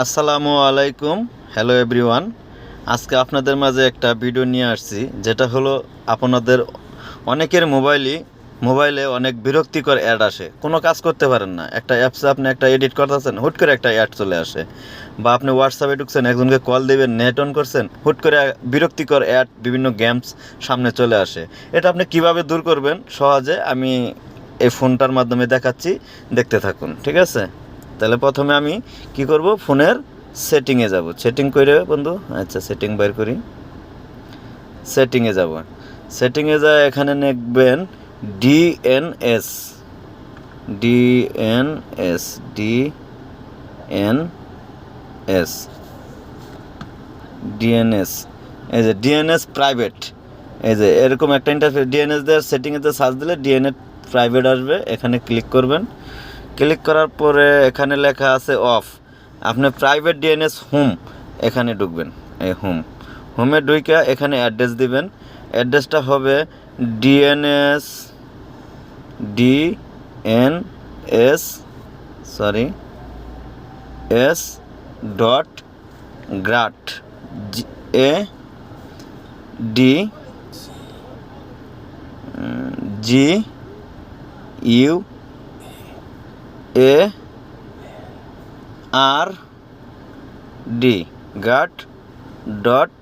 আসসালামু আলাইকুম। Hello everyone. আজকে আপনাদের মাঝে একটা ভিডিও নিয়ে আসছি, যেটা হলো আপনাদের অনেকের মোবাইলে অনেক বিরক্তিকর অ্যাড আসে, কোনো কাজ করতে পারেন না। একটা অ্যাপসে আপনি একটা এডিট করতেছেন, হুট করে একটা অ্যাড চলে আসে। বা আপনি হোয়াটসঅ্যাপে ঢুকছেন, একজনকে কল দেবেন, নেট অন করছেন, হুট করে বিরক্তিকর অ্যাড, বিভিন্ন গেমস সামনে চলে আসে। এটা আপনি কিভাবে দূর করবেন সহজে, আমি এই ফোনটার মাধ্যমে দেখাচ্ছি, দেখতে থাকুন, ঠিক আছে? তাহলে প্রথমে আমি কি করব, ফোনের সেটিংয়ে যাব। সেটিং করে বন্ধু, আচ্ছা সেটিং বের করি। সেটিংয়ে যাব, সেটিংয়ে যা এখানে লিখবেন ডিএনএস, ডিএনএস, ডিএনএস, ডিএনএস। এই যে ডিএনএস প্রাইভেট, এই যে এরকম একটা ইন্টারফেস। ডিএনএস দেওয়ার সেটিংয়েতে সার্চ দিলে ডিএনএস প্রাইভেট আসবে, এখানে ক্লিক করবেন। ক্লিক করার পরে এখানে লেখা আছে অফ। আপনি প্রাইভেট ডিএনএস হোম এখানে ঢুকবেন। এই হোমে ঢুকে এখানে অ্যাড্রেস দিবেন। অ্যাড্রেসটা হবে DNS DNS S dot guard, A D G U A R D, guard dot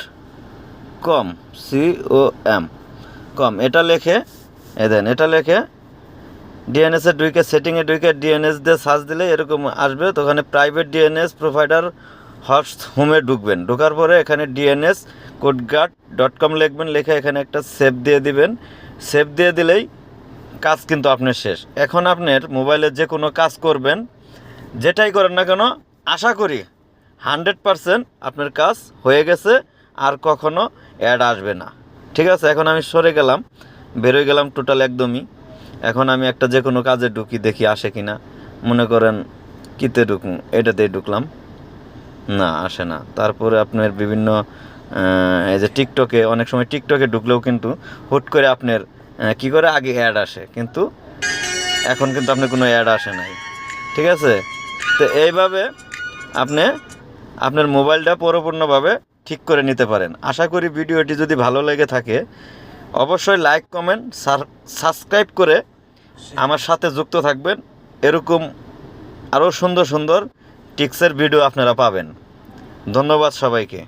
com, COM। এটা লেখে এটা লেখে ডিএনএসে ঢুকে, সেটিংয়ে ঢুকে ডিএনএস দিয়ে সার্চ দিলে এরকম আসবে। তো ওখানে প্রাইভেট ডিএনএস প্রোভাইডার হস্ট হোমে ঢুকবেন। ঢোকার পরে এখানে ডিএনএস codeguard.com লিখবেন। লিখে এখানে একটা সেভ দিয়ে দিবেন। সেভ দিয়ে দিলেই কাজ কিন্তু আপনার শেষ। এখন আপনার মোবাইলে যে কোনো কাজ করবেন, যেটাই করেন না কেন, আশা করি 100% আপনার কাজ হয়ে গেছে, আর কখনো অ্যাড আসবে না, ঠিক আছে? এখন আমি সরে গেলাম, বেরোয় গেলাম টোটাল একদমই। এখন আমি একটা যে কোনো কাজে ঢুকি, দেখি আসে কি না। মনে করেন কিতে ঢুকুন, এটাতেই ঢুকলাম, না আসে না। তারপরে আপনার বিভিন্ন এই যে টিকটকে, অনেক সময় টিকটকে ঢুকলেও কিন্তু হুট করে আপনার কি করে আগে অ্যাড আসে, কিন্তু এখন কিন্তু আপনার কোনো অ্যাড আসে নাই, ঠিক আছে? তো এইভাবে আপনি আপনার মোবাইলটা পরিপূর্ণভাবে ঠিক করে নিতে পারেন। আশা করি ভিডিওটি যদি ভালো লেগে থাকে, অবশ্যই লাইক, কমেন্ট, সাবস্ক্রাইব করে আমার সাথে যুক্ত থাকবেন। এরকম আরও সুন্দর সুন্দর টিপসের ভিডিও আপনারা পাবেন। ধন্যবাদ সবাইকে।